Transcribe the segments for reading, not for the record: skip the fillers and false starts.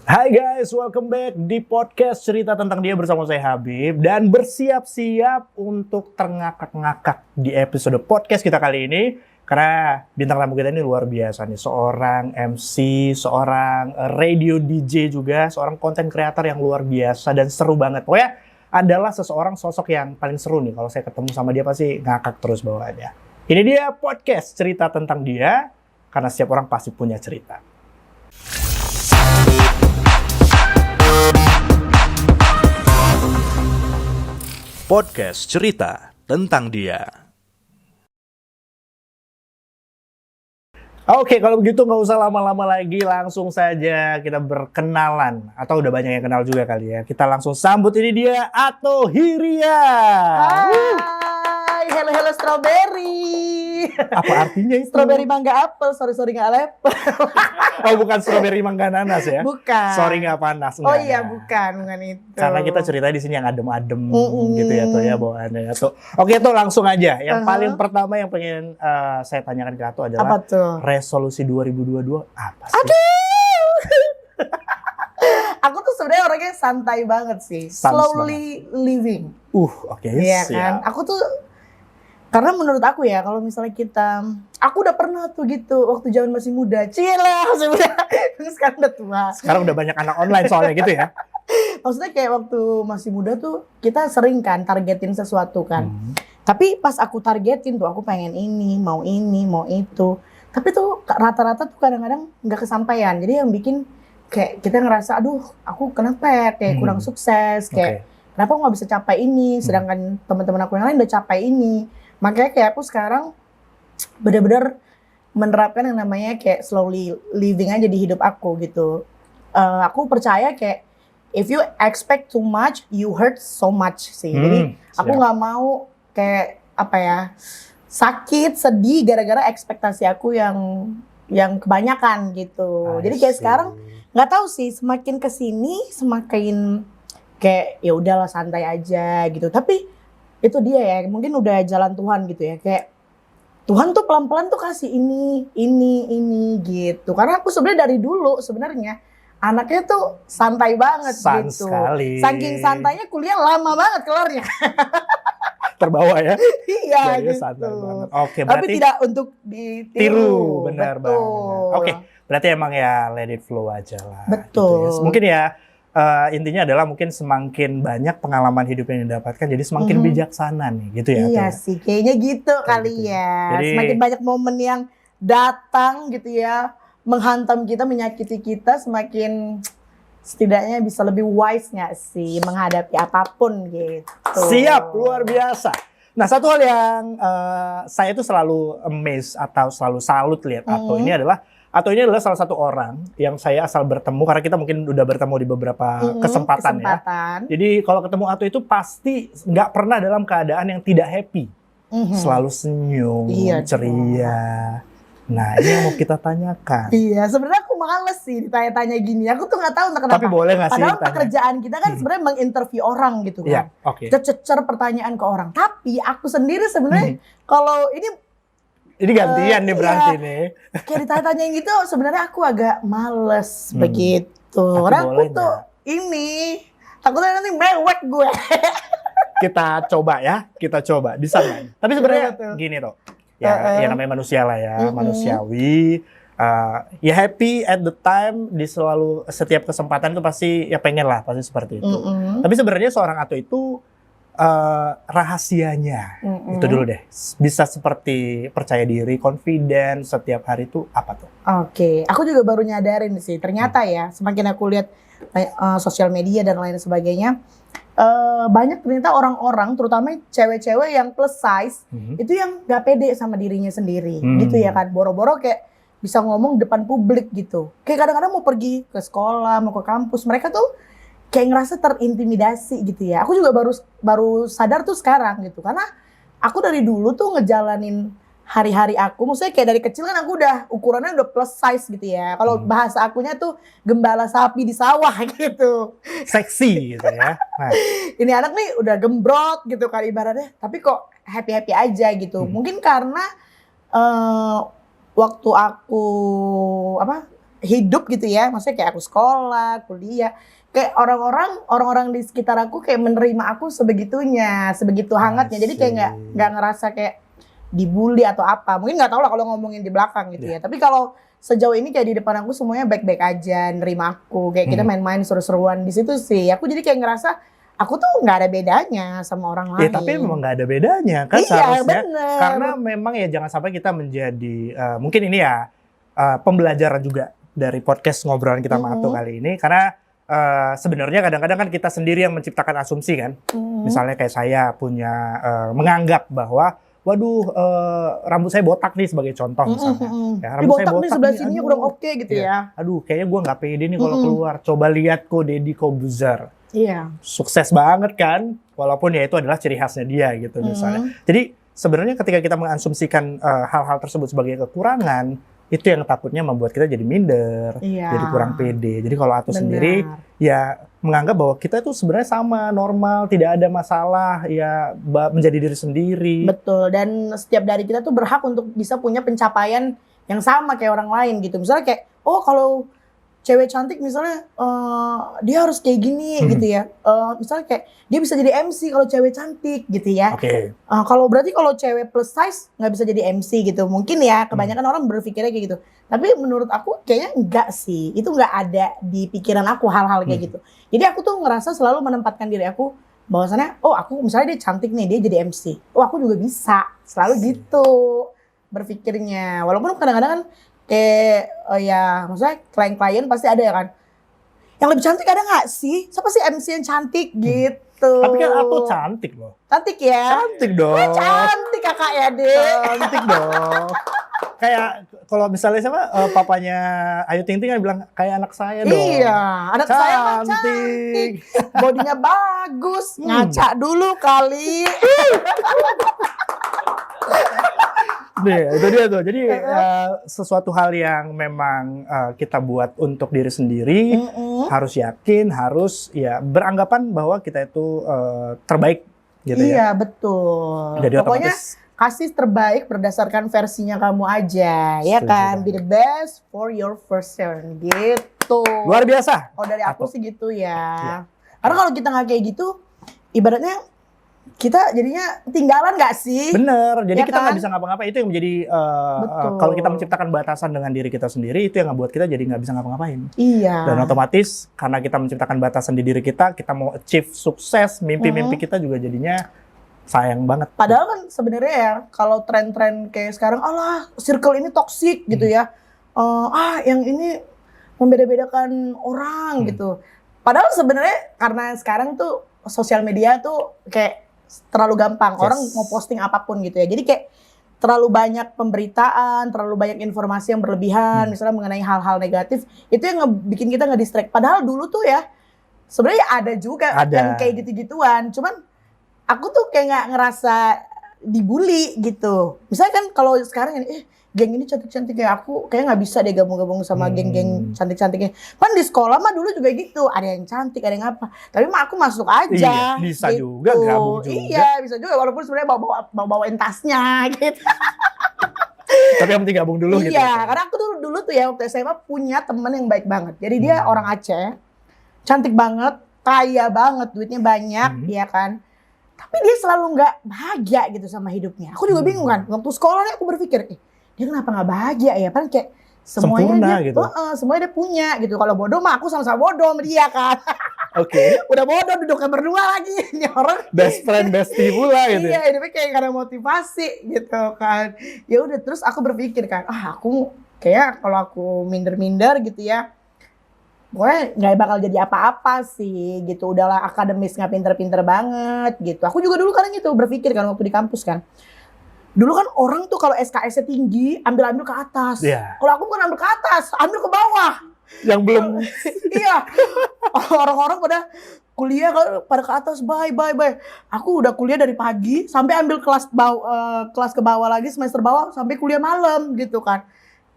Hai guys, welcome back di podcast Cerita Tentang Dia bersama saya Habib. Dan bersiap-siap untuk terngakak-ngakak di episode podcast kita kali ini. Karena bintang tamu kita ini luar biasa nih. Seorang MC, seorang radio DJ juga, seorang content creator yang luar biasa dan seru banget. Pokoknya adalah seseorang sosok yang paling seru nih. Kalau saya ketemu sama dia pasti ngakak terus bawaannya. Ini dia podcast Cerita Tentang Dia, karena setiap orang pasti punya cerita. Podcast Cerita Tentang Dia. Oke, kalau begitu nggak usah lama-lama lagi, langsung saja kita berkenalan. Atau udah banyak yang kenal juga kali ya. Kita langsung sambut, ini dia Ato Hiria. Hai, hello strawberry. Apa artinya itu? Strawberry mangga apel, sorry nggak lepel. Oh, bukan strawberry mangga nanas ya? Bukan. Sorry nggak panas. Oh enggak, iya, enggak. bukan itu. Karena kita cerita di sini yang adem-adem gitu ya tuh ya bawaannya tuh. Oke tuh langsung aja. Yang paling pertama yang pengen saya tanyakan ke Ato adalah apa tuh? Resolusi 2022 apa sih? Aduh. Aku tuh sebenarnya orangnya santai banget sih. Slowly living. Oke. Iya siap. kan? Aku tuh karena menurut aku ya, kalau misalnya aku udah pernah tuh gitu waktu zaman masih muda. Cilah, masih muda. Sekarang udah tua. Sekarang udah banyak anak online soalnya gitu ya. Maksudnya kayak waktu masih muda tuh kita sering kan targetin sesuatu kan. Tapi pas aku targetin tuh aku pengen ini, mau itu. Tapi tuh rata-rata tuh kadang-kadang nggak kesampaian. Jadi yang bikin kayak kita ngerasa, aduh aku kenapa ya kayak kurang sukses. Kayak kenapa aku nggak bisa capai ini, sedangkan teman-teman aku yang lain udah capai ini. Makanya kayak aku sekarang benar-benar menerapkan yang namanya kayak slowly living aja di hidup aku gitu. Aku percaya kayak if you expect too much, you hurt so much sih. Jadi aku nggak mau kayak apa ya, sakit, sedih gara-gara ekspektasi aku yang kebanyakan gitu. Jadi kayak sekarang nggak tahu sih, semakin kesini semakin kayak ya udahlah santai aja gitu. Tapi itu dia ya, mungkin udah jalan Tuhan gitu ya, kayak Tuhan tuh pelan-pelan tuh kasih ini gitu. Karena aku sebenarnya dari dulu sebenarnya anaknya tuh santai banget gitu. Sekali. Saking santainya kuliah lama banget kelarnya. Terbawa ya. Iya gitu. Santai banget. Oke, tapi berarti tidak untuk ditiru. Benar Betul. banget. Oke, berarti emang ya let it flow aja lah. Betul. Gitu ya. Mungkin ya intinya adalah mungkin semakin banyak pengalaman hidup yang didapatkan, jadi semakin bijaksana nih, gitu ya. Iya sih, kayaknya gitu kali gitu. ya. Jadi, semakin banyak momen yang datang gitu ya, menghantam kita, menyakiti kita, semakin setidaknya bisa lebih wise nggak sih menghadapi apapun gitu. Siap, luar biasa. Nah, satu hal yang saya tuh selalu amazed atau selalu salut lihat Ato ini adalah salah satu orang yang saya asal bertemu, karena kita mungkin udah bertemu di beberapa kesempatan ya. Jadi kalau ketemu Ato itu pasti nggak pernah dalam keadaan yang tidak happy. Selalu senyum, ceria. Nah, ini yang mau kita tanyakan. Iya, sebenarnya aku males sih ditanya-tanya gini. Aku tuh nggak tahu entah kenapa. Tapi boleh nggak sih? Padahal pekerjaan kita kan sebenarnya menginterview orang gitu kan. Kita cecer pertanyaan ke orang. Tapi aku sendiri sebenarnya kalau ini gantian nih berarti nih. Kayak ditanya-tanya gitu sebenarnya aku agak males begitu. Karena aku tuh takutnya nanti mewek gue. Kita coba di sana. Tapi sebenarnya gini tuh. Ya namanya manusia lah ya, manusiawi. Ya happy at the time, di setiap kesempatan itu pasti ya pengen lah, pasti seperti itu. Tapi sebenarnya seorang Ato itu rahasianya itu dulu deh, bisa seperti percaya diri, confident setiap hari itu apa tuh? Oke, aku juga baru nyadarin sih, ternyata ya semakin aku lihat sosial media dan lain sebagainya, banyak ternyata orang-orang, terutama cewek-cewek yang plus size, itu yang gak pede sama dirinya sendiri, gitu ya kan, boro-boro kayak bisa ngomong depan publik gitu, kayak kadang-kadang mau pergi ke sekolah, mau ke kampus, mereka tuh kayak ngerasa terintimidasi gitu ya. Aku juga baru sadar tuh sekarang gitu. Karena aku dari dulu tuh ngejalanin hari-hari aku. Maksudnya kayak dari kecil kan aku ukurannya udah plus size gitu ya. Kalau bahasa akunya tuh gembala sapi di sawah gitu. Seksi gitu ya. Nah. Ini anak nih udah gembrot gitu kan ibaratnya. Tapi kok happy-happy aja gitu. Mungkin karena waktu aku hidup gitu ya, maksudnya kayak aku sekolah, kuliah, kayak orang-orang di sekitar aku kayak menerima aku sebegitunya, sebegitu hangatnya. Jadi kayak nggak ngerasa kayak dibully atau apa. Mungkin nggak tahu lah kalau ngomongin di belakang gitu ya. Tapi kalau sejauh ini kayak di depan aku semuanya baik-baik aja, nerima aku. Kayak kita main-main seru-seruan di situ sih. Aku jadi kayak ngerasa aku tuh nggak ada bedanya sama orang lain. Tapi memang nggak ada bedanya kan Iya, seharusnya. bener. Karena memang ya jangan sampai kita menjadi mungkin ini ya pembelajaran juga dari podcast ngobrolan kita sama Atu kali ini. Karena sebenarnya kadang-kadang kan kita sendiri yang menciptakan asumsi kan. Misalnya kayak saya punya menganggap bahwa waduh rambut saya botak nih sebagai contoh misalnya. Ya, rambut saya botak nih sebelah nih, sini aduh. kurang oke gitu ya. Aduh kayaknya gue nggak pede nih kalau keluar. Coba lihat kok Deddy Kobuzer. Iya. Sukses banget kan. Walaupun ya itu adalah ciri khasnya dia gitu misalnya. Jadi sebenarnya ketika kita mengasumsikan hal-hal tersebut sebagai kekurangan, itu yang takutnya membuat kita jadi minder, jadi kurang pede. Jadi kalau Atu sendiri ya menganggap bahwa kita itu sebenarnya sama, normal, tidak ada masalah, ya menjadi diri sendiri. Betul, dan setiap dari kita tuh berhak untuk bisa punya pencapaian yang sama kayak orang lain gitu. Misalnya kayak, oh kalau cewek cantik misalnya dia harus kayak gini gitu ya. Misalnya kayak dia bisa jadi MC kalau cewek cantik gitu ya. Oke. Kalau berarti kalau cewek plus size nggak bisa jadi MC gitu. Mungkin ya kebanyakan orang berpikirnya kayak gitu. Tapi menurut aku kayaknya enggak sih. Itu nggak ada di pikiran aku hal-hal kayak gitu. Jadi aku tuh ngerasa selalu menempatkan diri aku bahwasannya, oh aku misalnya dia cantik nih, dia jadi MC. Oh aku juga bisa. Selalu gitu berpikirnya. Walaupun kadang-kadang kan kayak ya maksudnya klien-klien pasti ada ya kan. Yang lebih cantik ada nggak sih? Siapa sih MC yang cantik gitu? Tapi kan Atu cantik loh. Cantik ya? Cantik dong. Cantik kakak ya deh. Cantik dong. Kayak kalau misalnya siapa papanya Ayu Ting Ting kan bilang kayak anak saya dong. Iya, anak saya mah cantik. Bodinya bagus. Ngaca dulu kali. Nih, itu dia tuh. Jadi sesuatu hal yang memang kita buat untuk diri sendiri, harus yakin, harus ya beranggapan bahwa kita itu terbaik gitu ya. Iya, betul. Jadi pokoknya otomatis kasih terbaik berdasarkan versinya kamu aja, ya kan? Be the best for your version gitu. Luar biasa. Oh dari aku sih gitu ya. Karena kalau kita nggak kayak gitu, ibaratnya kita jadinya ketinggalan nggak sih? Bener, jadi Ya kita nggak kan? bisa ngapa-ngapain. Itu yang menjadi Betul. kalau kita menciptakan batasan dengan diri kita sendiri, itu yang ngebuat kita jadi nggak bisa ngapa-ngapain. Iya. Dan otomatis karena kita menciptakan batasan di diri kita mau achieve sukses, mimpi-mimpi kita juga jadinya sayang banget. Padahal kan sebenarnya ya kalau tren-tren kayak sekarang, alah circle ini toksik gitu ya. Yang ini membeda-bedakan orang gitu. Padahal sebenarnya karena sekarang tuh sosial media tuh kayak terlalu gampang. Orang mau posting apapun gitu ya. Jadi kayak terlalu banyak pemberitaan, terlalu banyak informasi yang berlebihan, misalnya mengenai hal-hal negatif. Itu yang bikin kita nge-distract. Padahal dulu tuh ya sebenarnya ada juga yang kayak gitu-gituan. Cuman aku tuh kayak nggak ngerasa dibully gitu. Misalnya kan kalau sekarang ini, geng ini cantik-cantik ya, aku kayak nggak bisa deh gabung-gabung sama geng-geng cantik-cantiknya. Kan di sekolah mah dulu juga gitu, ada yang cantik, ada yang apa. Tapi mah aku masuk aja. Iya, bisa gitu. juga gabung juga. Iya, bisa juga walaupun sebenarnya bawa tasnya gitu. Tapi yang penting gabung dulu gitu. Iya, karena aku dulu tuh ya waktu SMA punya teman yang baik banget. Jadi dia orang Aceh, cantik banget, kaya banget, duitnya banyak, ya kan. Tapi dia selalu nggak bahagia gitu sama hidupnya. Aku juga bingung kan. Waktu sekolah nih aku berpikir, dia kenapa nggak bahagia ya? Kan kayak semuanya sempurna dia, gitu. semuanya dia punya gitu. Kalau bodoh mah aku sama-sama bodoh sama dia kan. Oke. Udah bodoh duduknya berdua lagi. Ini orang Best friend, bestie pula gitu. Iya, hidupnya kayak karena motivasi gitu kan. Ya udah terus aku berpikir kan, aku kayak kalau aku minder-minder gitu ya, gue nggak bakal jadi apa-apa sih gitu. Udahlah akademis nggak pinter-pinter banget gitu. Aku juga dulu kadang gitu berpikir kan waktu di kampus kan. Dulu kan orang tuh kalau SKS-nya tinggi ambil ke atas. Yeah. Kalau aku bukan ambil ke atas, ambil ke bawah. Yang belum. Iya. Orang-orang pada kuliah pada ke atas, bye. Aku udah kuliah dari pagi sampai ambil kelas ke bawah lagi, semester bawah sampai kuliah malam gitu kan.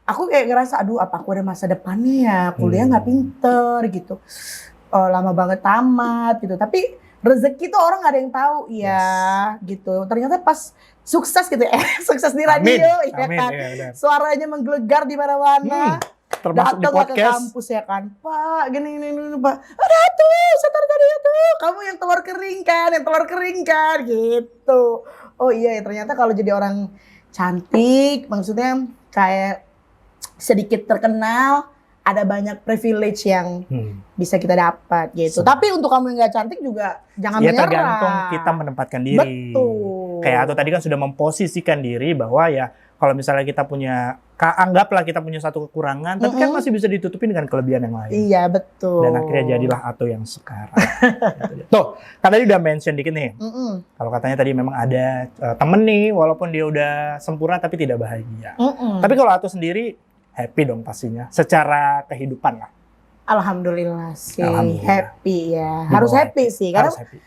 Aku kayak ngerasa, aduh apa aku ada masa depannya ya, kuliah nggak pinter gitu. Lama banget tamat gitu. Tapi rezeki tuh orang nggak ada yang tahu ya gitu. Ternyata pas sukses gitu ya, sukses di radio ya Amin, kan. ya, Suaranya menggelegar di mana-mana. termasuk di Datanglah ke podcast. kampus ya kan, Pak, gini, Pak. Ada tuh, setar tadi tuh. Kamu yang telur kering kan, gitu. Oh iya, ternyata kalau jadi orang cantik, maksudnya kayak sedikit terkenal, ada banyak privilege yang bisa kita dapat gitu. Tapi untuk kamu yang nggak cantik juga jangan Ya menyerah. tergantung kita menempatkan diri. Betul. Kayak Ato tadi kan sudah memposisikan diri bahwa ya kalau misalnya kita punya, anggaplah kita punya satu kekurangan, tapi kan masih bisa ditutupin dengan kelebihan yang lain. Iya, betul. Dan akhirnya jadilah Ato yang sekarang. Tuh, kan tadi udah mention dikit nih. Kalau katanya tadi memang ada temen nih, walaupun dia udah sempurna tapi tidak bahagia. Tapi kalau Ato sendiri happy dong pastinya, secara kehidupan lah. Alhamdulillah sih, Alhamdulillah. happy ya. Harus happy sih, Harus happy.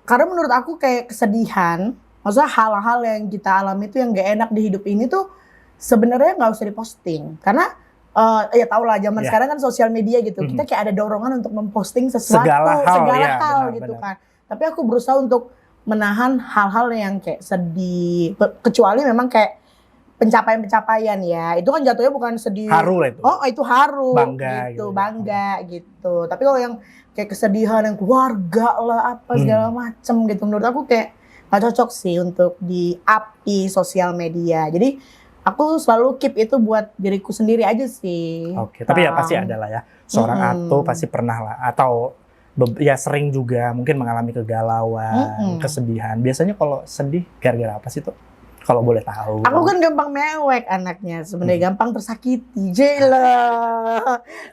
karena menurut aku kayak kesedihan, maksudnya hal-hal yang kita alami itu yang gak enak di hidup ini tuh sebenarnya nggak usah diposting. Karena ya tau lah zaman sekarang kan sosial media gitu, kita kayak ada dorongan untuk memposting sesuatu, segala hal gitu kan. Tapi aku berusaha untuk menahan hal-hal yang kayak sedih, kecuali memang kayak pencapaian ya, itu kan jatuhnya bukan sedih. Haru lah itu. Oh itu haru, bangga gitu, bangga gitu. Tapi kalau yang kayak kesedihan yang keluarga lah apa segala macem gitu, menurut aku kayak gak cocok sih untuk di-up di sosial media. Jadi aku selalu keep itu buat diriku sendiri aja sih. Oke, tapi ya pasti ada lah ya. Seorang Ato pasti pernah lah, atau ya sering juga mungkin mengalami kegalauan, kesedihan. Biasanya kalau sedih gara-gara apa sih tuh? Kalau boleh tahu. Aku kan gampang mewek anaknya, sebenarnya gampang tersakiti. Jela.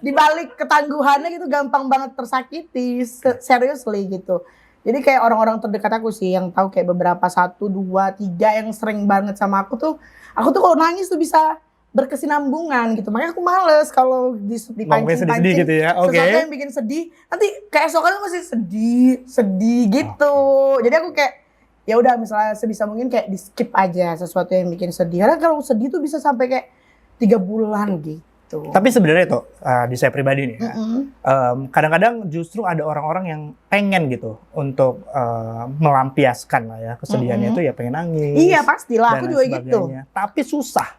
Di balik ketangguhannya gitu gampang banget tersakiti, seriously gitu. Jadi kayak orang-orang terdekat aku sih yang tahu kayak beberapa 1, 2, 3 yang sering banget sama aku tuh kalau nangis tuh bisa berkesinambungan gitu. Makanya aku males kalau dipancing-pancing gitu ya. Oke. Sesuatu yang bikin sedih, nanti keesokannya masih sedih gitu. Jadi aku kayak ya udah misalnya sebisa mungkin kayak di skip aja sesuatu yang bikin sedih. Karena kalau sedih tuh bisa sampai kayak 3 bulan gitu. Tapi sebenarnya tuh di saya pribadi nih, kadang-kadang justru ada orang-orang yang pengen gitu untuk melampiaskan lah ya kesedihannya itu ya pengen nangis. Iya pastilah, aku juga gitu. Tapi susah.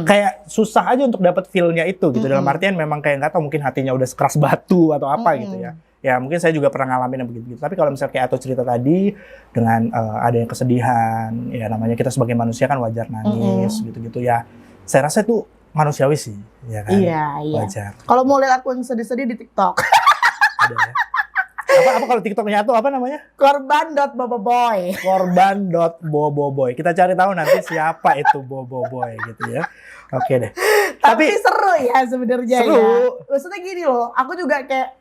Kayak susah aja untuk dapat feel-nya itu gitu. Dalam artian memang kayak nggak tahu mungkin hatinya udah sekeras batu atau apa gitu ya. Ya mungkin saya juga pernah ngalamin yang begitu. Tapi kalau misalnya kayak Ato cerita tadi dengan ada yang kesedihan, ya namanya kita sebagai manusia kan wajar nangis gitu-gitu ya. Saya rasa itu manusiawi sih, ya kan? Iya. Wajar. Kalau mau lihat aku yang sedih-sedih di TikTok. Ada ya. Apa kalau TikToknya Ato apa namanya? Korban.boboiboy. Korban.boboiboy. Kita cari tahu nanti siapa itu boboiboy gitu ya. Oke deh. Tapi seru ya sebenarnya ya. Seru. Maksudnya gini loh, aku juga kayak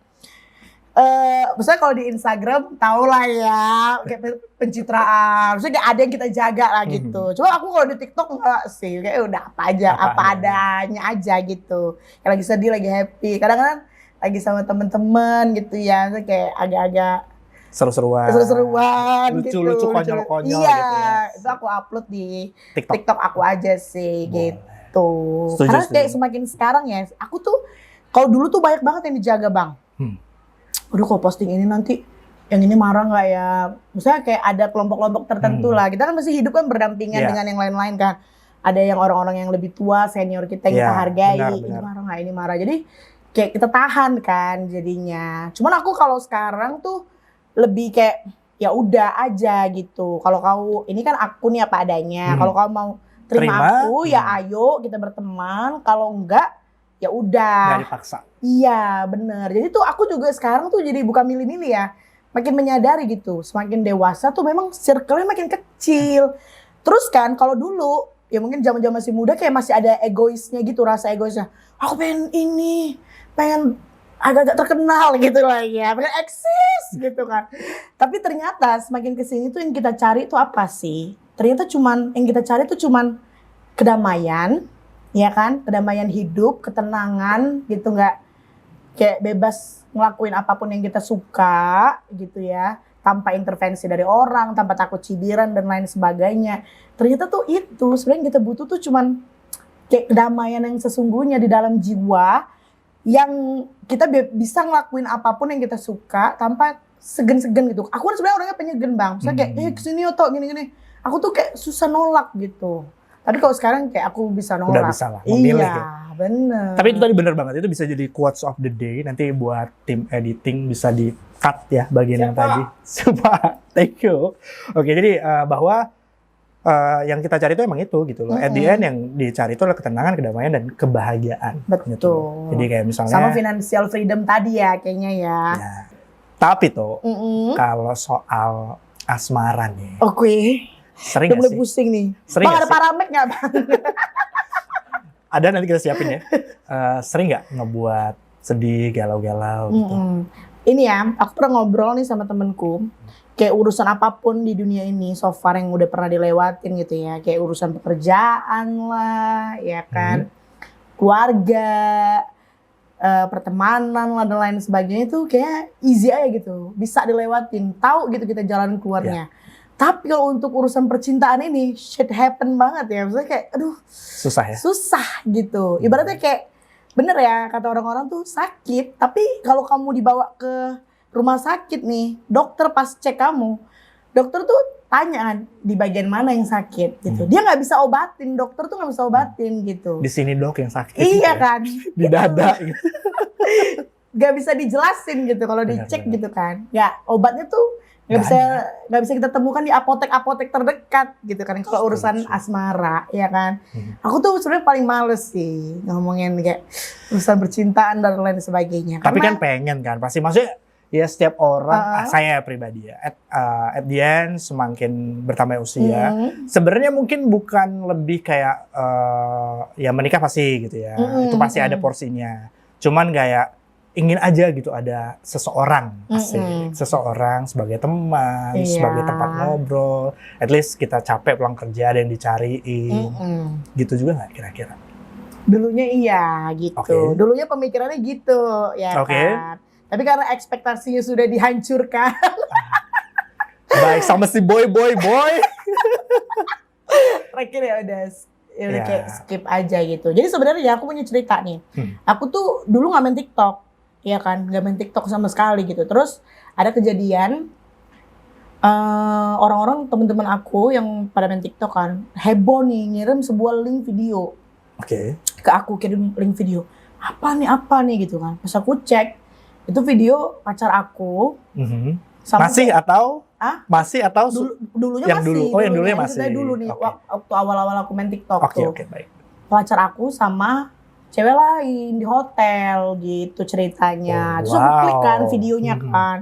misalnya kalau di Instagram tau lah ya kayak pencitraan, maksudnya kayak ada yang kita jaga lah gitu. Cuma aku kalau di TikTok enggak sih, kayak udah apa adanya aja gitu. Kayak lagi sedih, lagi happy, kadang-kadang lagi sama temen-temen gitu ya, kayak agak-agak seru-seruan, gitu. lucu-lucu, konyol-konyol iya, gitu ya. Itu aku upload di TikTok. TikTok aku aja sih. Boleh. Gitu. Setuju, Karena kayak semakin sekarang ya, aku tuh kalau dulu tuh banyak banget yang dijaga bang. Aduh kalau posting ini nanti yang ini marah nggak ya? Misalnya kayak ada kelompok-kelompok tertentu lah. Kita kan masih hidup kan berdampingan dengan yang lain-lain kan. Ada yang orang-orang yang lebih tua, senior kita yang kita hargai. Ini marah nggak? Ini marah. Jadi kayak kita tahan kan jadinya. Cuman aku kalau sekarang tuh lebih kayak ya udah aja gitu. Kalau kau ini kan aku nih apa adanya. Kalau kau mau terima aku ya ayo kita berteman. Kalau enggak ya udah. Nggak dipaksa. Iya bener. Jadi tuh aku juga sekarang tuh jadi bukan milih-milih ya. Makin menyadari gitu. Semakin dewasa tuh memang circle-nya makin kecil. Terus kan kalau dulu ya mungkin zaman-zaman masih muda kayak masih ada egoisnya gitu, rasa egoisnya. Aku pengen ini, pengen agak-agak terkenal gitu lah ya, pengen eksis gitu kan. Tapi ternyata semakin kesini tuh yang kita cari tuh apa sih? Ternyata yang kita cari tuh cuman kedamaian, ya kan? Kedamaian hidup, ketenangan gitu, nggak kayak bebas ngelakuin apapun yang kita suka gitu ya, tanpa intervensi dari orang, tanpa takut cibiran dan lain sebagainya. Ternyata tuh itu sebenarnya yang kita butuh tuh cuman kayak kedamaian yang sesungguhnya di dalam jiwa, yang kita bisa ngelakuin apapun yang kita suka tanpa segen-segen gitu. Aku kan sebenarnya orangnya penyegen bang, misalnya kayak kesini yo tok gini-gini, aku tuh kayak susah nolak gitu. Tapi kalau sekarang kayak aku bisa nolak. Udah bisa lah, memilih Iya, ya. bener. Tapi itu tadi bener banget, itu bisa jadi quotes of the day. Nanti buat tim editing bisa di-cut ya bagian yang tadi. Sumpah, thank you. Oke, jadi bahwa yang kita cari itu emang itu gitu loh. At the end yang dicari itu adalah ketenangan, kedamaian, dan kebahagiaan. Betul. Gitu. Jadi kayak misalnya Sama financial freedom tadi ya kayaknya ya. ya. Tapi tuh kalau soal asmara nih, Oke. sering Udah gak mulai sih? pusing nih. Sering Bang gak ada sih? paramek nggak bang? Ada, nanti kita siapin ya. Sering nggak ngebuat sedih, galau-galau gitu? Ini ya, aku pernah ngobrol nih sama temenku. Kayak urusan apapun di dunia ini so far yang udah pernah dilewatin gitu ya. Kayak urusan pekerjaan lah, ya kan. Keluarga, pertemanan lah dan lain sebagainya itu kayak easy aja gitu. Bisa dilewatin, tahu gitu kita jalan keluarnya. Tapi kalau untuk urusan percintaan ini, shit happen banget ya. Maksudnya kayak, aduh, Susah ya? susah gitu. Ibaratnya kayak, bener ya kata orang-orang tuh sakit. Tapi kalau kamu dibawa ke rumah sakit nih, dokter pas cek kamu, dokter tuh tanya kan, di bagian mana yang sakit gitu. Dia nggak bisa obatin, dokter tuh nggak bisa obatin gitu. Di sini dok yang sakit. Iya gitu ya. kan? Di dada gitu. Gak bisa dijelasin gitu kalau dicek Benar. gitu kan. Ya obatnya tuh nggak bisa kita temukan di apotek-apotek terdekat gitu kan kalau urusan asmara ya kan. Aku tuh sebenarnya paling males sih ngomongin kayak urusan percintaan dan lain sebagainya. Tapi Karena- kan pengen kan, pasti maksudnya ya setiap orang, saya pribadi ya, at the end semakin bertambah usia, sebenarnya mungkin bukan lebih kayak ya menikah pasti gitu ya, itu pasti ada porsinya. Cuman kayak ingin aja gitu ada seseorang, asik, seseorang sebagai teman, Iya. sebagai tempat ngobrol, at least kita capek pulang kerja ada yang dicariin, gitu juga nggak kira-kira? Dulunya iya gitu. Oke. Dulunya pemikirannya gitu ya Oke. kan. Tapi karena ekspektasinya sudah dihancurkan. Baik sama si boy. Terakhir ya udah Ya. kayak skip aja gitu. Jadi sebenarnya aku punya cerita nih. Aku tuh dulu nggak main TikTok, ya kan, nggak main TikTok sama sekali gitu. Terus ada kejadian orang-orang teman-teman aku yang pada main TikTok kan heboh nih ngirim sebuah link video Oke. ke aku, kirim link video. Apa nih gitu kan. Pas aku cek itu video pacar aku. Sama Masih atau? Ah? Masih atau? Dulunya yang masih. dulu. Oh, yang dulunya masih. Ceritanya dulu nih, Oke. waktu awal-awal aku main TikTok tuh. Oke, baik. Pacar aku sama cewek lain di hotel gitu ceritanya. Terus aku wow. klik kan videonya kan.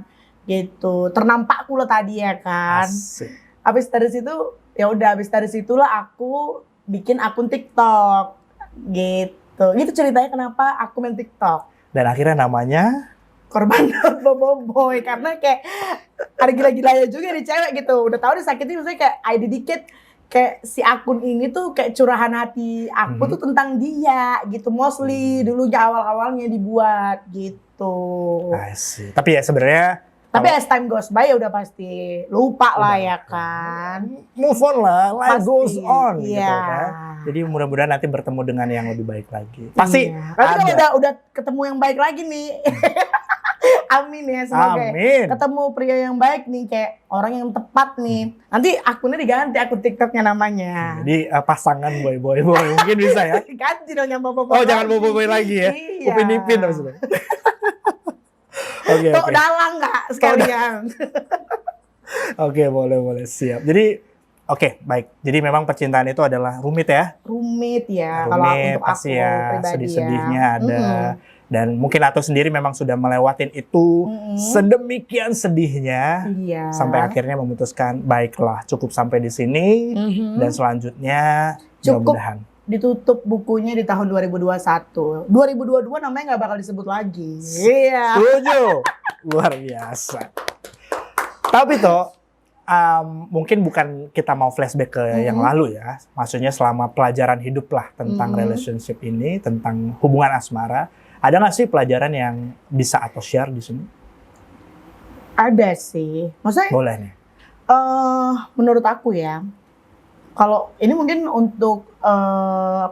Gitu. Ternampak pula tadi ya kan. Asik. Habis dari situ ya udah habis dari situlah aku bikin akun TikTok. Gitu. Gitu ceritanya kenapa aku main TikTok. Dan akhirnya namanya? Korban boboiboy karena kayak ada gila-gilanya juga di cewek gitu. Udah tahu disakitin maksudnya kayak ID dikit kayak si akun ini tuh kayak curahan hati aku tuh tentang dia gitu. Mostly dulunya awal-awalnya dibuat gitu. I see. Tapi ya sebenarnya Tapi as time goes by ya udah pasti lupa lah ya kan. move on lah, life Pasti, goes on gitu iya. kan. Jadi mudah-mudahan nanti bertemu dengan yang lebih baik lagi. Pasti Iya. Tapi kalau udah ketemu yang baik lagi nih. Amin ya semoga. Amin. Ketemu pria yang baik nih kayak orang yang tepat nih. Nanti akunnya diganti akun TikToknya namanya. Jadi pasangan boy mungkin bisa ya. Ganti dong yang bobo. Oh jangan boy lagi ya. Iya. Upin Ipin maksudnya. Oke. Tok dalang nggak sekalian. Oke, boleh siap. Jadi oke, baik. Jadi memang percintaan itu adalah rumit ya. Rumit ya kalau Rumit untuk pasti aku ya, pribadi sedih-sedihnya ya. ada. Dan mungkin Ato sendiri memang sudah melewatin itu sedemikian sedihnya Iya. sampai akhirnya memutuskan baiklah cukup sampai di sini dan selanjutnya Cukup. mudah-mudahan. Ditutup bukunya di tahun 2021. 2022 namanya nggak bakal disebut lagi. Iya. Setuju. Luar biasa. Tapi toh mungkin bukan kita mau flashback ke yang lalu ya. Maksudnya selama pelajaran hidup lah tentang relationship ini, tentang hubungan asmara. Ada nggak sih pelajaran yang bisa atau share di sini? Ada sih. Maksudnya Boleh nih. menurut aku ya, kalau ini mungkin untuk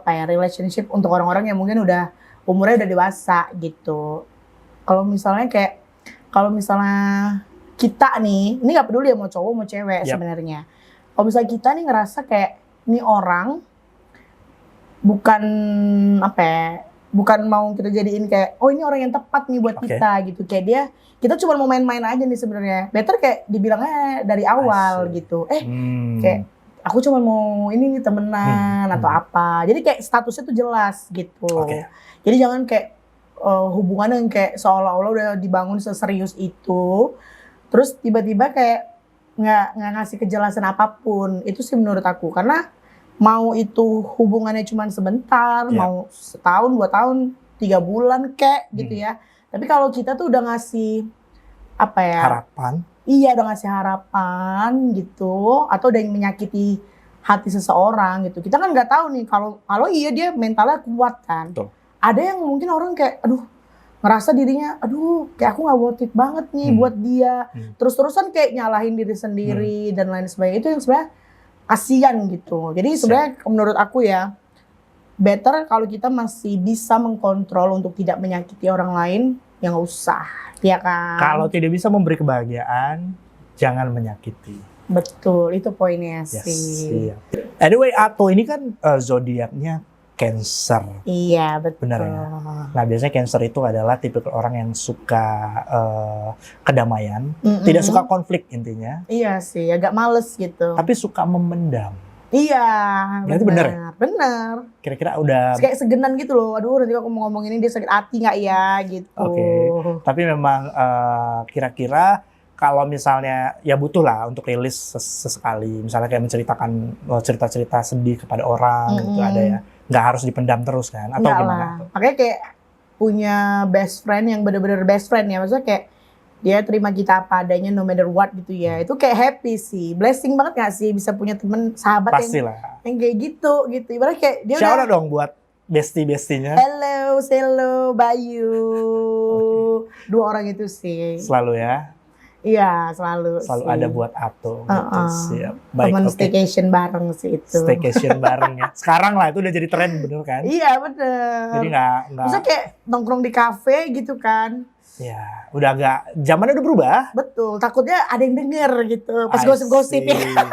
relationship untuk orang-orang yang mungkin udah umurnya udah dewasa gitu. Kalau misalnya kita nih, ini nggak peduli ya mau cowok mau cewek sebenarnya. Kalau misalnya kita nih ngerasa kayak ini orang bukan apa ya, bukan mau kita jadiin kayak oh ini orang yang tepat nih buat Oke. kita gitu. Kayak kita cuma mau main-main aja nih sebenarnya. Better kayak dibilangnya dari awal I see. gitu. Kayak aku cuma mau ini nih temenan atau apa. Jadi kayak statusnya tuh jelas gitu. Oke. Jadi jangan kayak hubungan yang kayak seolah-olah udah dibangun seserius itu, terus tiba-tiba kayak nggak ngasih kejelasan apapun. Itu sih menurut aku, karena mau itu hubungannya cuma sebentar, mau setahun, 2 tahun, 3 bulan kayak gitu ya. Tapi kalau kita tuh udah ngasih apa ya? Harapan. Iya, udah ngasih harapan gitu, atau udah yang menyakiti hati seseorang gitu. Kita kan nggak tahu nih kalau iya dia mentalnya kuat kan. Betul. Ada yang mungkin orang kayak, aduh, ngerasa dirinya, aduh, kayak aku nggak worth it banget nih buat dia. Terus-terusan kayak nyalahin diri sendiri dan lain sebagainya. Itu yang sebenarnya kasian gitu. Jadi sebenarnya menurut aku ya, better kalau kita masih bisa mengkontrol untuk tidak menyakiti orang lain, ya nggak usah, ya kan? Kalau tidak bisa memberi kebahagiaan, jangan menyakiti. Betul, itu poinnya Yes, sih. iya. Anyway, Ato ini kan zodiaknya Cancer. Iya, betul. Benar ya? Nah, biasanya Cancer itu adalah tipe orang yang suka kedamaian, tidak suka konflik intinya, Iya sih, agak males gitu. tapi suka memendam. Iya, Berarti bener ya? Bener. Kira-kira udah, Kayak segenan gitu loh. Aduh, nanti aku mau ngomong ini dia sakit hati nggak ya gitu. Oke. Tapi memang kira-kira kalau misalnya ya butuh lah untuk rilis sesekali, misalnya kayak menceritakan cerita-cerita sedih kepada orang gitu, ada ya, nggak harus dipendam terus kan, atau Nggak gimana? lah. Makanya kayak punya best friend yang bener-bener best friend ya. Maksudnya kayak dia terima kita apa adanya no matter what gitu ya. Itu kayak happy sih. Blessing banget gak sih bisa punya temen sahabat Pastilah. yang kayak gitu. Ibaratnya kayak dia Shout out dong buat bestie-bestinya. Hello, Bayu. Dua orang itu sih. Selalu ya. Iya, selalu Selalu sih. ada buat Ato. Gitu. Siap. Baik, Temen oke. staycation bareng sih itu. Staycation bareng ya. Sekarang lah itu udah jadi tren, bener kan? Iya, bener. Jadi nggak, Maksudnya kayak nongkrong di kafe gitu kan. ya udah agak, zamannya udah berubah. Betul, takutnya ada yang denger gitu. Pas I gosip-gosip see. ya.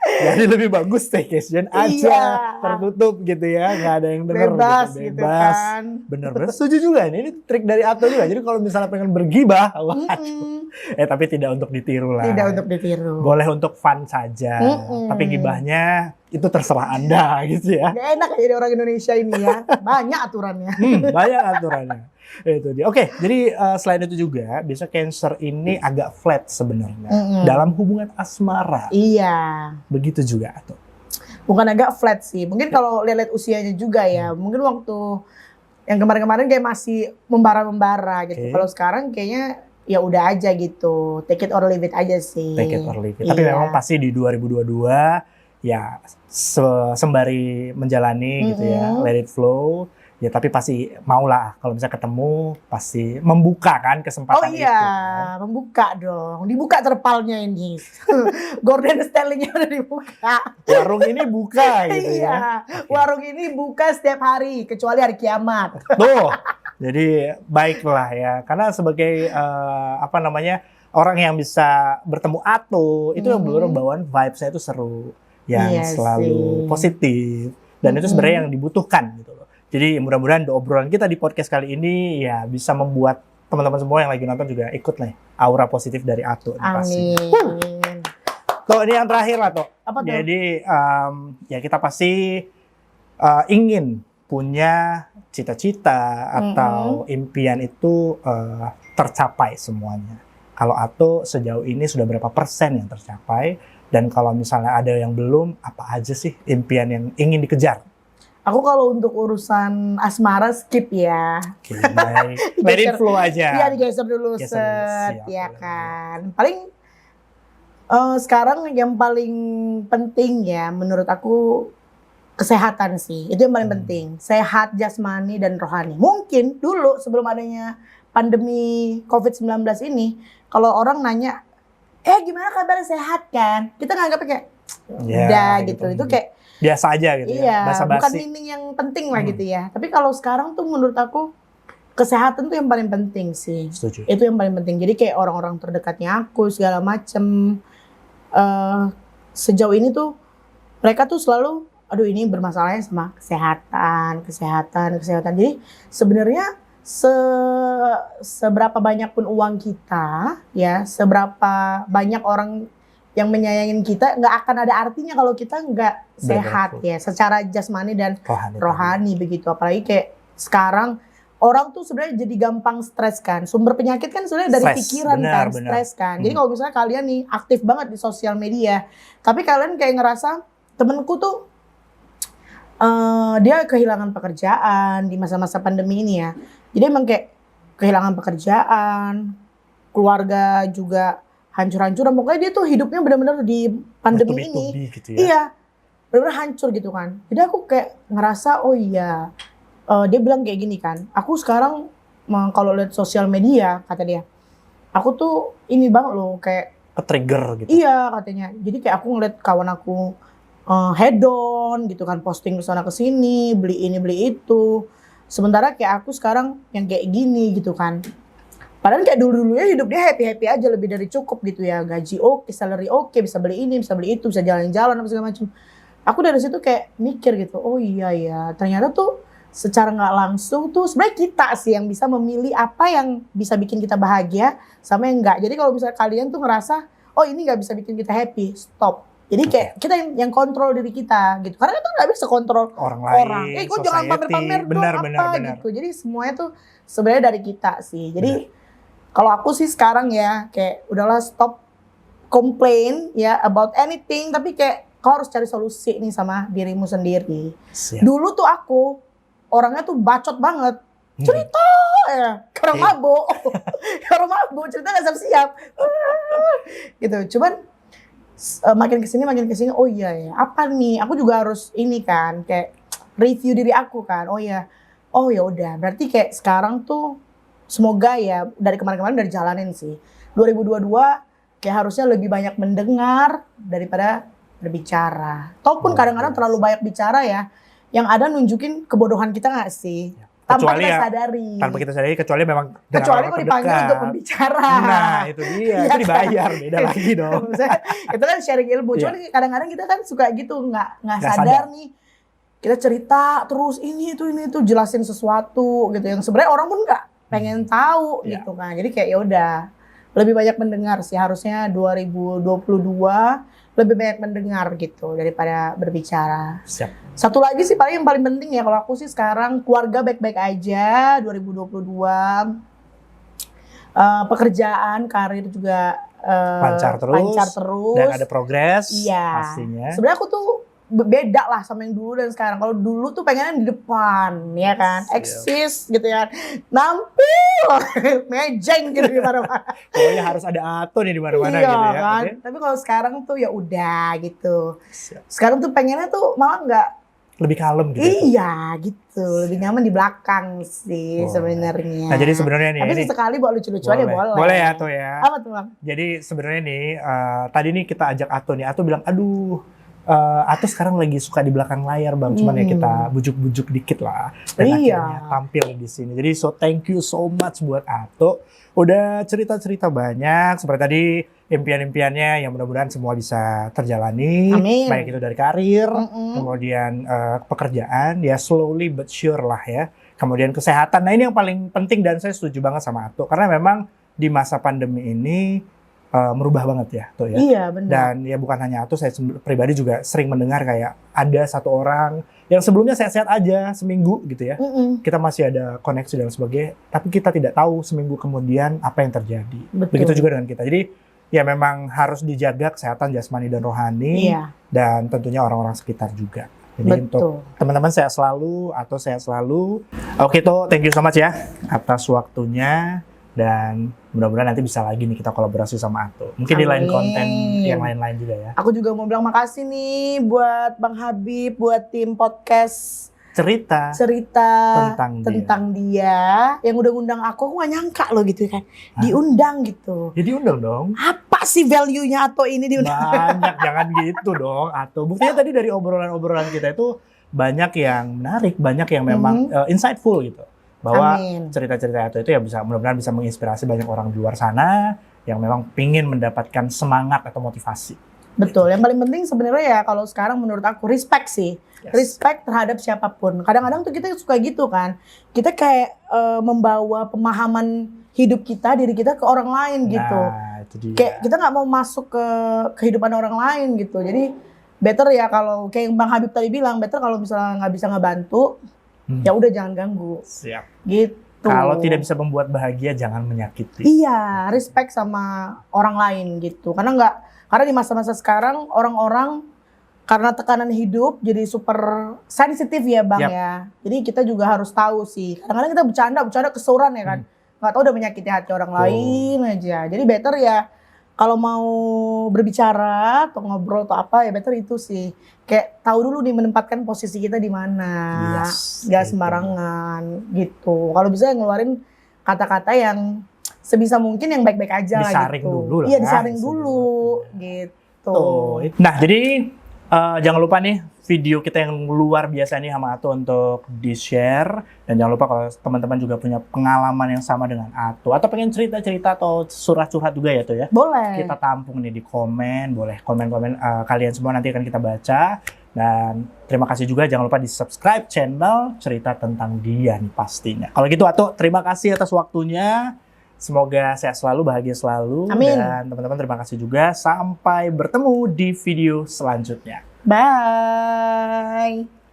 Jadi lebih bagus staycation aja, Iya. tertutup gitu ya, nggak ada yang denger. Bebas gitu. gitu kan. Bener, setuju juga nih, ini trik dari Ato juga. Jadi kalau misalnya pengen bergibah, waduh. Tapi tidak untuk ditiru lah. Tidak untuk ditiru. Boleh untuk fun saja. Tapi gibahnya itu terserah Anda gitu ya. Gak enak ya jadi orang Indonesia ini ya. Banyak aturannya. Banyak aturannya. Itu dia. Oke, jadi selain itu juga, biasa Cancer ini agak flat sebenarnya dalam hubungan asmara. Iya. Begitu juga Ato. Bukan agak flat sih. Mungkin kalau lihat usianya juga ya. Mungkin waktu yang kemarin-kemarin kayak masih membara-membara gitu. Kalau sekarang kayaknya ya udah aja gitu. Take it or leave it aja sih. Take it or leave it. Tapi memang pasti di 2022 ya sembari menjalani gitu ya, let it flow. Ya tapi pasti maulah kalau misalnya ketemu pasti membuka kan kesempatan Oh iya, itu kan. membuka dong. Dibuka terpalnya ini. Gorden styling-nya udah dibuka. Warung ini buka gitu Iya. ya. Warung ini buka setiap hari kecuali hari kiamat. Tuh. Jadi baiklah ya, karena sebagai apa namanya, orang yang bisa bertemu Ato itu yang belum bawaan vibes-nya itu seru, yang Iya selalu sih. positif, dan itu sebenarnya yang dibutuhkan gitu loh. Jadi mudah-mudahan obrolan kita di podcast kali ini ya bisa membuat teman-teman semua yang lagi nonton juga ikut nih aura positif dari Ato. Amin. Tuh, ini yang terakhir lah Toh. Apa tuh? Jadi ya kita pasti ingin punya cita-cita atau impian itu tercapai semuanya. Kalau Ato sejauh ini sudah berapa persen yang tercapai? Dan kalau misalnya ada yang belum, apa aja sih impian yang ingin dikejar? Aku kalau untuk urusan asmara skip ya. Oke, baik. Let it flow aja. Iya, digeser dulu Geser dulu, set, siap, ya boleh. kan. Paling sekarang yang paling penting ya menurut aku kesehatan sih. Itu yang paling penting. Sehat jasmani dan rohani. Mungkin dulu sebelum adanya pandemi COVID-19 ini, kalau orang nanya, gimana kabar sehat kan? Kita nganggapnya kayak, Ya, udah gitu. Itu kayak, biasa aja gitu ya. iya, bukan Basa-basi. meaning yang penting lah gitu ya. Tapi kalau sekarang tuh menurut aku, kesehatan tuh yang paling penting sih. Setuju. Itu yang paling penting. Jadi kayak orang-orang terdekatnya aku segala macem. Sejauh ini tuh mereka tuh selalu aduh ini bermasalahnya sama kesehatan. Jadi sebenarnya seberapa banyak pun uang kita, ya, seberapa banyak orang yang menyayangin kita, nggak akan ada artinya kalau kita nggak sehat, ya, secara jasmani dan rohani begitu. Apalagi kayak sekarang orang tuh sebenarnya jadi gampang stres kan. Sumber penyakit kan sebenarnya dari pikiran kan, stres kan. Jadi kalau misalnya kalian nih aktif banget di sosial media, tapi kalian kayak ngerasa temenku tuh dia kehilangan pekerjaan di masa-masa pandemi ini ya. Jadi emang kayak kehilangan pekerjaan, keluarga juga hancur-hancuran. Pokoknya dia tuh hidupnya benar-benar di pandemi ini. Gitu ya? Iya, benar-benar hancur gitu kan. Jadi aku kayak ngerasa, oh iya, dia bilang kayak gini kan. Aku sekarang kalau lihat sosial media, kata dia, aku tuh ini banget loh, kayak ke-trigger gitu. Iya katanya. Jadi kayak aku ngeliat kawan aku hedon gitu kan, posting kesana kesini, beli ini beli itu. Sementara kayak aku sekarang yang kayak gini gitu kan. Padahal kayak dulu-dulunya hidup dia happy-happy aja, lebih dari cukup gitu ya. Gaji oke, salary oke, bisa beli ini, bisa beli itu, bisa jalan-jalan apa segala macam. Aku dari situ kayak mikir gitu, oh iya ya, ternyata tuh secara nggak langsung tuh sebenarnya kita sih yang bisa memilih apa yang bisa bikin kita bahagia sama yang enggak. Jadi kalau misalnya kalian tuh ngerasa, oh ini nggak bisa bikin kita happy, stop. Jadi kayak kita yang kontrol diri kita gitu. Karena kita nggak bisa kontrol orang lain. Kok jangan pamer-pamer dong apa gitu. Jadi semuanya tuh sebenarnya dari kita sih. Jadi kalau aku sih sekarang ya kayak udahlah stop complain ya about anything. Tapi kayak kau harus cari solusi nih sama dirimu sendiri. Siap. Dulu tuh aku orangnya tuh bacot banget. Cerita ya. Orang mabuk. Orang mabuk cerita gak siap-siap. Gitu. Cuman makin kesini oh iya ya apa nih aku juga harus ini kan kayak review diri aku kan oh ya udah berarti kayak sekarang tuh semoga ya dari kemarin-kemarin udah dijalanin sih 2022 kayak harusnya lebih banyak mendengar daripada berbicara. Ataupun kadang-kadang terlalu banyak bicara ya yang ada nunjukin kebodohan kita nggak sih? Tanpa kita sadari. Tanpa kita sadari, kecuali memang kecuali kok dipanggil untuk pembicara. Nah, itu dia. Itu dibayar, beda lagi dong. Itu kan sharing ilmu. Cuman kadang-kadang kita kan suka gitu, nggak sadar nih. Kita cerita terus ini itu jelasin sesuatu gitu yang sebenarnya orang pun nggak pengen tahu gitu kan. Jadi kayak ya udah lebih banyak mendengar sih, harusnya 2022 lebih banyak mendengar gitu daripada berbicara. Siap. Satu lagi sih yang paling penting ya kalau aku sih sekarang keluarga baik-baik aja 2022. Pekerjaan, karir juga lancar terus dan ada progres iya. Pastinya. Sebenarnya aku tuh beda lah sama yang dulu dan sekarang. Kalau dulu tuh pengennya di depan ya kan, eksis gitu ya, nampil mejeng gitu di mana-mana. Pokoknya harus ada Ato nih di mana-mana gitu ya. Kan? Okay. Tapi kalau sekarang tuh ya udah gitu. Sekarang tuh pengennya tuh malah nggak lebih kalem gitu. Iya gitu, lebih nyaman di belakang sih sebenarnya. Nah jadi sebenarnya nih. Tapi sekali buat lucu-lucuan ya boleh. Boleh ya Ato ya. Apa tuh Bang? Jadi sebenarnya nih tadi nih kita ajak Ato nih. Ato bilang aduh. Ato sekarang lagi suka di belakang layar Bang, cuman ya kita bujuk-bujuk dikit lah dan akhirnya tampil di sini. Jadi thank you so much buat Ato, udah cerita-cerita banyak seperti tadi impian-impiannya yang mudah-mudahan semua bisa terjalani. Amin. Baik itu dari karir, kemudian pekerjaan, ya slowly but sure lah ya. Kemudian kesehatan. Nah ini yang paling penting dan saya setuju banget sama Ato karena memang di masa pandemi ini merubah banget ya tuh ya. Iya benar. Dan ya bukan hanya itu, saya pribadi juga sering mendengar kayak ada satu orang yang sebelumnya sehat-sehat aja seminggu gitu ya. Kita masih ada koneksi dan sebagainya, tapi kita tidak tahu seminggu kemudian apa yang terjadi. Betul. Begitu juga dengan kita. Jadi ya memang harus dijaga kesehatan jasmani dan rohani dan tentunya orang-orang sekitar juga. Jadi untuk teman-teman sehat selalu atau sehat selalu. Oke tuh, thank you so much ya atas waktunya. Dan mudah-mudahan nanti bisa lagi nih kita kolaborasi sama Ato. Mungkin di lain konten yang lain-lain juga ya. Aku juga mau bilang makasih nih buat Bang Habib, buat tim podcast cerita tentang dia yang udah ngundang aku gak nyangka loh gitu kan. Diundang gitu. Ya diundang dong. Apa sih value-nya Ato ini diundang? Banyak, jangan gitu dong Ato. Buktinya tadi dari obrolan-obrolan kita itu banyak yang menarik, banyak yang memang insightful gitu. Bahwa cerita-cerita Ato itu ya mudah-mudahan bisa menginspirasi banyak orang di luar sana yang memang pingin mendapatkan semangat atau motivasi. Betul. Yang paling penting sebenarnya ya kalau sekarang menurut aku respect sih. Yes. Respect terhadap siapapun. Kadang-kadang tuh kita suka gitu kan. Kita kayak membawa pemahaman hidup kita, diri kita ke orang lain gitu. Nah, itu dia. Kayak kita nggak mau masuk ke kehidupan orang lain gitu. Jadi better ya kalau kayak yang Bang Habib tadi bilang, better kalau misalnya nggak bisa ngebantu, ya udah jangan ganggu. Siap. Gitu. Kalau tidak bisa membuat bahagia, jangan menyakiti. Iya, respect sama orang lain gitu. Karena di masa-masa sekarang orang-orang karena tekanan hidup jadi super sensitif ya Bang Yap. ya. Jadi kita juga harus tahu sih. Kadang-kadang kita bercanda kesuran ya kan. Nggak tahu udah menyakiti hati orang lain aja. Jadi better ya kalau mau berbicara atau ngobrol atau apa ya better itu sih. Kayak tahu dulu nih menempatkan posisi kita di mana. Yes, Gak gitu. sembarangan gitu. Kalau bisa ngeluarin kata-kata yang sebisa mungkin yang baik-baik aja lah Disaring gitu. dulu lah Iya ya, disaring bisa dulu gitu. Tuh. Nah, jadi jangan lupa nih video kita yang luar biasa nih sama Ato untuk di-share. Dan jangan lupa kalau teman-teman juga punya pengalaman yang sama dengan Ato. Atau pengen cerita-cerita atau curhat juga ya Tuh ya. Boleh. Kita tampung nih di komen. Boleh komen-komen kalian semua nanti akan kita baca. Dan terima kasih juga jangan lupa di-subscribe channel Cerita Tentang Dia nih pastinya. Kalau gitu Ato, terima kasih atas waktunya. Semoga sehat selalu, bahagia selalu. Amin. Dan teman-teman terima kasih juga. Sampai bertemu di video selanjutnya. Bye.